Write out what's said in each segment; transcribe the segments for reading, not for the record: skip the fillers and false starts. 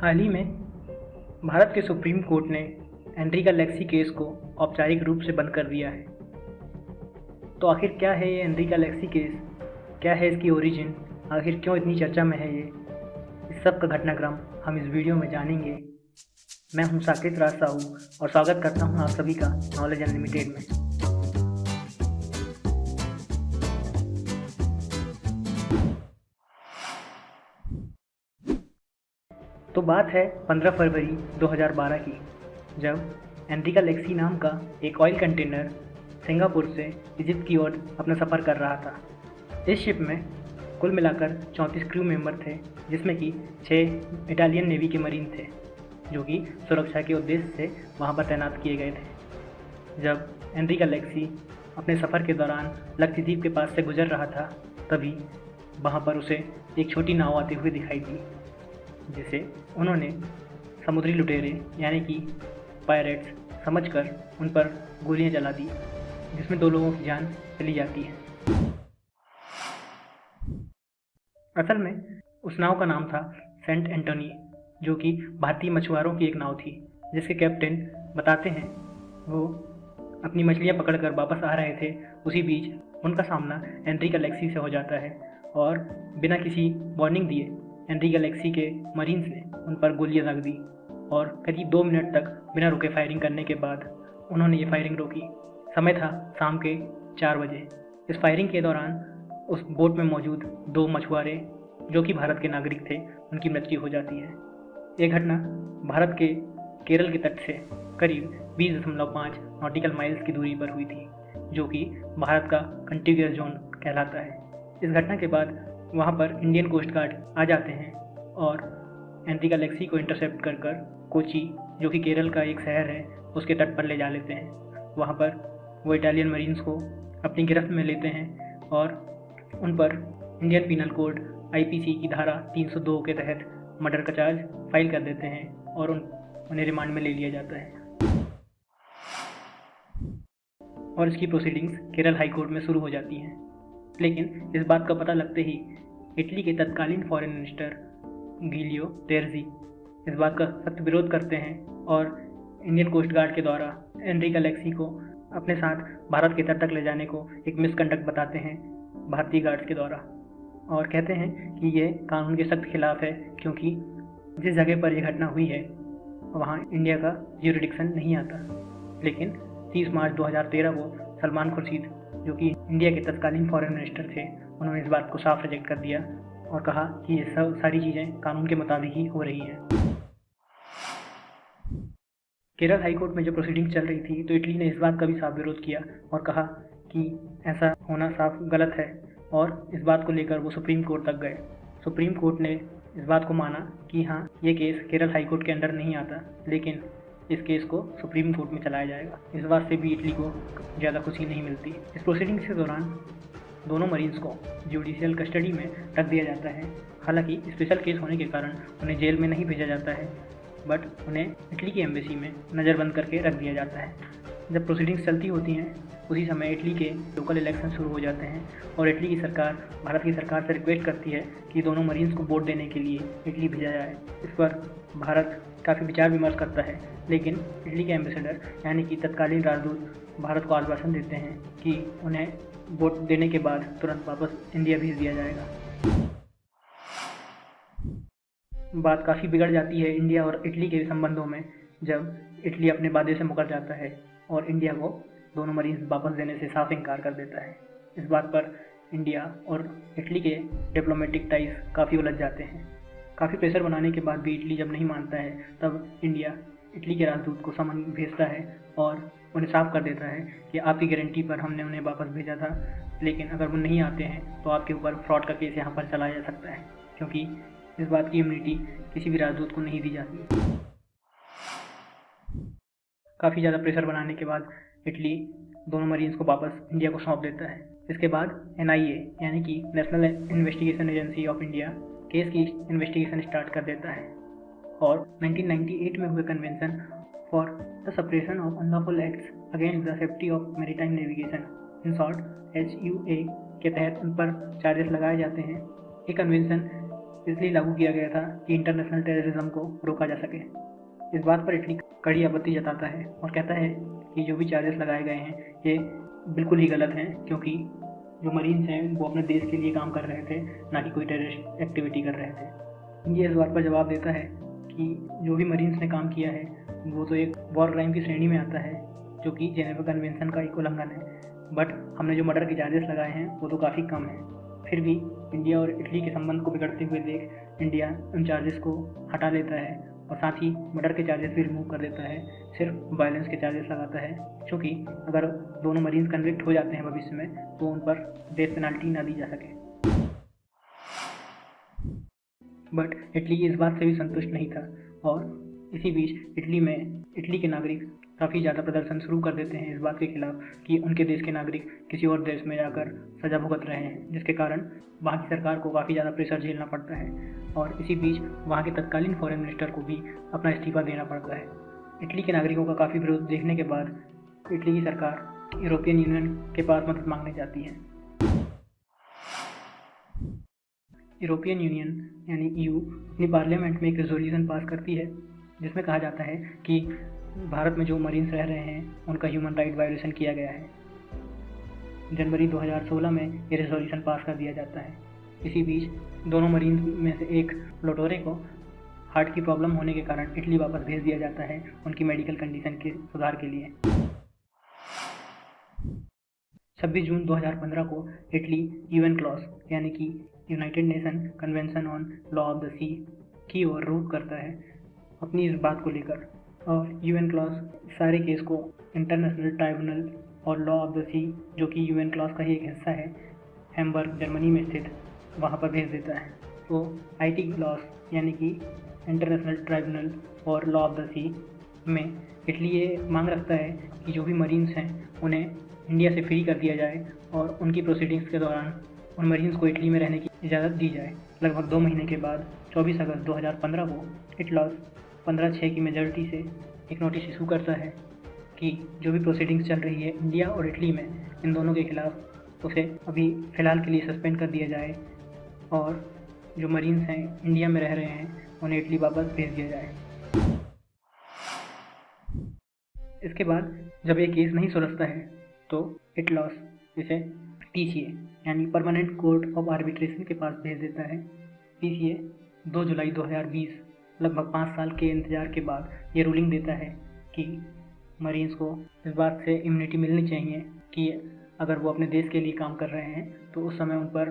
हाल ही में भारत के supreme court ने एनरिका लेक्सी केस को औपचारिक रूप से बंद कर दिया है। तो आखिर क्या है ये एनरिका लेक्सी केस, क्या है इसकी ओरिजिन, आखिर क्यों इतनी चर्चा में है ये, इस सब का घटनाक्रम हम इस वीडियो में जानेंगे। मैं हूं साकेत राज साहू और स्वागत करता हूं आप सभी का नॉलेज अनलिमिटेड में। तो बात है 15 फरवरी 2012 की, जब एनरिका लेक्सी नाम का एक ऑयल कंटेनर सिंगापुर से इजिप्ट की ओर अपना सफ़र कर रहा था। इस शिप में कुल मिलाकर 34 क्रू मेंबर थे, जिसमें कि 6 इटालियन नेवी के मरीन थे, जो कि सुरक्षा के उद्देश्य से वहां पर तैनात किए गए थे। जब एनरिका लेक्सी अपने सफ़र के दौरान लक्षद्वीप के पास से गुजर रहा था, तभी वहां पर उसे एक छोटी नाव आती हुई दिखाई दी, जिसे उन्होंने समुद्री लुटेरे यानी कि पायरेट्स समझकर उन पर गोलियां चला दी, जिसमें 2 लोगों की जान चली जाती है। असल में उस नाव का नाम था सेंट एंटोनी, जो कि भारतीय मछुआरों की एक नाव थी, जिसके कैप्टन बताते हैं वो अपनी मछलियां पकड़कर वापस आ रहे थे। उसी बीच उनका सामना एनरिका लेक्सी से हो जाता है और बिना किसी वार्निंग दिए एनरिका लेक्सी के मरीन्स ने उन पर गोलियां दाग दी और करीब 2 मिनट तक बिना रुके फायरिंग करने के बाद उन्होंने ये फायरिंग रोकी। समय था शाम के 4 बजे। इस फायरिंग के दौरान उस बोट में मौजूद 2 मछुआरे, जो कि भारत के नागरिक थे, उनकी मृत्यु हो जाती है। ये घटना भारत के केरल के तट से करीब 20.5 नॉटिकल माइल्स की दूरी पर हुई थी, जो कि भारत का कंटिग्यूअस जोन कहलाता है। इस घटना के बाद वहाँ पर इंडियन कोस्ट गार्ड आ जाते हैं और एनरिका लेक्सी को इंटरसेप्ट कर कोची, जो कि केरल का एक शहर है, उसके तट पर ले जा लेते हैं। वहाँ पर वो इटालियन मरीन्स को अपनी गिरफ्त में लेते हैं और उन पर इंडियन पीनल कोड आईपीसी की धारा 302 के तहत मर्डर का चार्ज फाइल कर देते हैं और उन्हें रिमांड में ले लिया जाता है। और इसकी प्रोसीडिंग्स केरल हाई कोर्ट में शुरू हो जाती हैं। लेकिन इस बात का पता लगते ही इटली के तत्कालीन फॉरेन मिनिस्टर गिलियो तेरजी इस बात का सख्त विरोध करते हैं और इंडियन कोस्ट गार्ड के द्वारा एनरिका लेक्सी को अपने साथ भारत के तट तक ले जाने को एक मिसकंडक्ट बताते हैं भारतीय गार्ड्स के द्वारा, और कहते हैं कि ये कानून के सख्त खिलाफ है, क्योंकि जिस जगह पर यह घटना हुई है वहाँ इंडिया का ज्यूरिडिक्शन नहीं आता। लेकिन 30 मार्च 2013 को सलमान खुर्शीद, जो कि इंडिया के तत्कालीन फॉरेन मिनिस्टर थे, उन्होंने इस बात को साफ रिजेक्ट कर दिया और कहा कि ये सब सारी चीज़ें कानून के मुताबिक ही हो रही हैं। केरल हाई कोर्ट में जो प्रोसीडिंग चल रही थी, तो इटली ने इस बात का भी साफ विरोध किया और कहा कि ऐसा होना साफ गलत है, और इस बात को लेकर वो सुप्रीम कोर्ट तक गए। सुप्रीम कोर्ट ने इस बात को माना कि हाँ, ये केस केरल हाई कोर्ट के अंडर नहीं आता, लेकिन इस केस को सुप्रीम कोर्ट में चलाया जाएगा। इस बात से भी इटली को ज़्यादा खुशी नहीं मिलती। इस प्रोसीडिंग्स के दौरान दोनों मरीन्स को जुडिशियल कस्टडी में रख दिया जाता है। हालांकि स्पेशल केस होने के कारण उन्हें जेल में नहीं भेजा जाता है, बट उन्हें इटली की एम्बेसी में नज़रबंद करके रख दिया जाता है। जब प्रोसीडिंग्स चलती होती हैं, उसी समय इटली के लोकल इलेक्शन शुरू हो जाते हैं और इटली की सरकार भारत की सरकार से रिक्वेस्ट करती है कि दोनों मरीन्स को वोट देने के लिए इटली भेजा जाए। इस पर भारत काफ़ी विचार विमर्श करता है, लेकिन इटली के एम्बेसडर यानी कि तत्कालीन राजदूत भारत को आश्वासन देते हैं कि उन्हें वोट देने के बाद तुरंत वापस इंडिया भेज दिया जाएगा। बात काफ़ी बिगड़ जाती है इंडिया और इटली के संबंधों में, जब इटली अपने वादे से मुकर जाता है और इंडिया को दोनों मरीन्स वापस देने से साफ इनकार कर देता है। इस बात पर इंडिया और इटली के डिप्लोमेटिक टाइज काफ़ी उलझ जाते हैं। काफ़ी प्रेशर बनाने के बाद भी इटली जब नहीं मानता है, तब इंडिया इटली के राजदूत को समन भेजता है और उन्हें साफ कर देता है कि आपकी गारंटी पर हमने उन्हें वापस भेजा था, लेकिन अगर वो नहीं आते हैं तो आपके ऊपर फ्रॉड का केस यहाँ पर चलाया जा सकता है, क्योंकि इस बात की इम्यूनिटी किसी भी राजदूत को नहीं दी जाती। काफ़ी ज़्यादा प्रेशर बनाने के बाद इटली दोनों मरीन्स को वापस इंडिया को सौंप देता है। इसके बाद NIA यानी कि national investigation agency of India case की इन्वेस्टिगेशन स्टार्ट कर देता है और 1998 में हुए convention for the suppression of unlawful acts against the safety of maritime navigation, in short HUA, के तहत उन पर चार्जेस लगाए जाते हैं। ये कन्वेंशन इसलिए लागू किया गया था कि इंटरनेशनल टेररिज्म को रोका जा सके। इस बात पर इटली कड़ी आपत्ति जताता है और कहता है कि जो भी चार्जेस लगाए गए हैं ये बिल्कुल ही गलत हैं, क्योंकि जो मरीन्स हैं वो अपने देश के लिए काम कर रहे थे, ना कि कोई टेररिस्ट एक्टिविटी कर रहे थे। ये इस बात पर जवाब देता है कि जो भी मरीन्स ने काम किया है वो तो एक वॉर क्राइम की श्रेणी में आता है, जो कि जेनेवा कन्वेंशन का एक उल्लंघन है। बट हमने जो मर्डर के चार्जेस लगाए हैं वो तो काफ़ी कम है। फिर भी इंडिया और इटली के संबंध को बिगड़ते हुए देख इंडिया उन चार्जेस को हटा लेता है और साथ ही मर्डर के चार्जेस भी रिमूव कर देता है, सिर्फ वायलेंस के चार्जेस लगाता है, क्योंकि अगर दोनों मरीन्स कन्विक्ट हो जाते हैं भविष्य में तो उन पर डेथ पेनल्टी ना दी जा सके। बट इटली इस बात से भी संतुष्ट नहीं था और इसी बीच इटली के नागरिक काफ़ी ज़्यादा प्रदर्शन शुरू कर देते हैं इस बात के खिलाफ कि उनके देश के नागरिक किसी और देश में जाकर सजा भुगत रहे हैं, जिसके कारण वहाँ की सरकार को काफ़ी ज़्यादा प्रेशर झेलना पड़ता है और इसी बीच वहाँ के तत्कालीन फॉरेन मिनिस्टर को भी अपना इस्तीफा देना पड़ता है। इटली के नागरिकों का काफ़ी विरोध देखने के बाद इटली की सरकार यूरोपियन यूनियन के पास मदद मांगने जाती है। यूरोपियन यूनियन यानी EU अपनी पार्लियामेंट में एक रेजोल्यूशन पास करती है जिसमें कहा जाता है कि भारत में जो मरीन्स रह रहे हैं उनका ह्यूमन राइट वायलेशन किया गया है। जनवरी 2016 में ये रेजोल्यूशन पास कर दिया जाता है। इसी बीच दोनों मरीन्स में से एक लोटोरे को हार्ट की प्रॉब्लम होने के कारण इटली वापस भेज दिया जाता है उनकी मेडिकल कंडीशन के सुधार के लिए। 26 जून 2015 को इटली UN क्लॉज यानी कि United Nation Convention on Law of the Sea की ओर रुख करता है अपनी इस बात को लेकर, और UN क्लॉज सारे केस को इंटरनेशनल ट्राइब्यूनल और लॉ ऑफ द सी, जो कि UN क्लॉज का ही एक हिस्सा है, हैम्बर्ग जर्मनी में स्थित, वहाँ पर भेज देता है। तो IT क्लॉज यानी कि इंटरनेशनल ट्राइब्यूनल और लॉ ऑफ द सी में इटली ये मांग रखता है कि जो भी मरीन्स हैं उन्हें इंडिया से फ्री कर दिया जाए और उनकी प्रोसीडिंग्स के दौरान उन मरीन्स को इटली में रहने की इजाज़त दी जाए। लगभग 2 महीने के बाद 24 अगस्त 2015 को इटलॉस 15-6 की मेजॉरिटी से एक नोटिस इशू करता है कि जो भी प्रोसीडिंग्स चल रही है इंडिया और इटली में, इन दोनों के खिलाफ उसे अभी फ़िलहाल के लिए सस्पेंड कर दिया जाए और जो मरीन्स हैं इंडिया में रह रहे हैं उन्हें इटली वापस भेज दिया जाए। इसके बाद जब ये केस नहीं सुलझता है तो इटलॉस इसे PCA यानी परमानेंट कोर्ट ऑफ आर्बिट्रेशन के पास भेज देता है। PCA 2 जुलाई 2020 लगभग 5 साल के इंतज़ार के बाद ये रूलिंग देता है कि मरीन्स को इस बात से इम्यूनिटी मिलनी चाहिए कि अगर वो अपने देश के लिए काम कर रहे हैं तो उस समय उन पर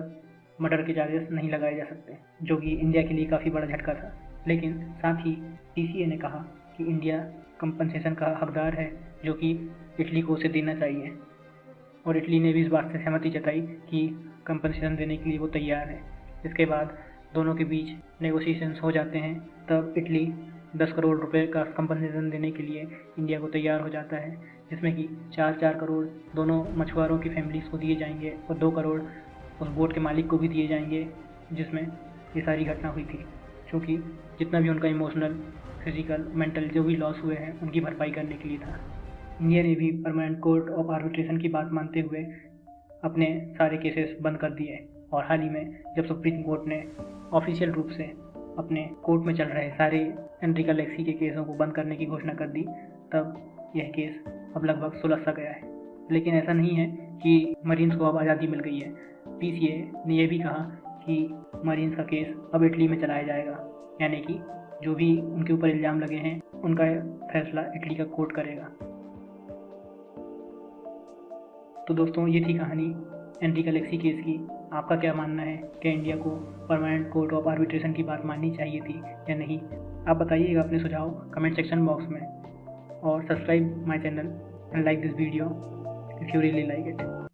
मर्डर के चार्जेस नहीं लगाए जा सकते, जो कि इंडिया के लिए काफ़ी बड़ा झटका था। लेकिन साथ ही PCA ने कहा कि इंडिया कंपनसेशन का हकदार है, जो कि इटली को उसे देना चाहिए, और इटली ने भी इस बात से सहमति जताई कि कंपनसेशन देने के लिए वो तैयार है। इसके बाद दोनों के बीच नेगोशिएशंस हो जाते हैं। तब इटली 10 करोड़ रुपए का कंपनसेशन देने के लिए इंडिया को तैयार हो जाता है, जिसमें कि 4-4 करोड़ दोनों मछुआरों की फैमिलीज़ को दिए जाएंगे और 2 करोड़ उस बोट के मालिक को भी दिए जाएंगे जिसमें ये सारी घटना हुई थी, क्योंकि जितना भी उनका इमोशनल, फिजिकल, मेंटल जो भी लॉस हुए हैं उनकी भरपाई करने के लिए था। इंडिया ने भी परमानेंट कोर्ट ऑफ आर्बिट्रेशन की बात मानते हुए अपने सारे केसेस बंद कर दिए, और हाल ही में जब सुप्रीम कोर्ट ने ऑफिशियल रूप से अपने कोर्ट में चल रहे सारे एनरिका लेक्सी के केसों को बंद करने की घोषणा कर दी, तब यह केस अब लगभग सुलझ सा गया है। लेकिन ऐसा नहीं है कि मरीन्स को अब आज़ादी मिल गई है। PCA ने यह भी कहा कि मरीन्स का केस अब इटली में चलाया जाएगा, यानी कि जो भी उनके ऊपर इल्ज़ाम लगे हैं उनका फैसला इटली का कोर्ट करेगा। तो दोस्तों, ये थी कहानी एनरिका लेक्सी केस की। आपका क्या मानना है कि इंडिया को परमानेंट कोर्ट ऑफ आर्बिट्रेशन की बात माननी चाहिए थी या नहीं? आप बताइएगा अपने सुझाव कमेंट सेक्शन बॉक्स में, और subscribe my channel and like this video if you really like it.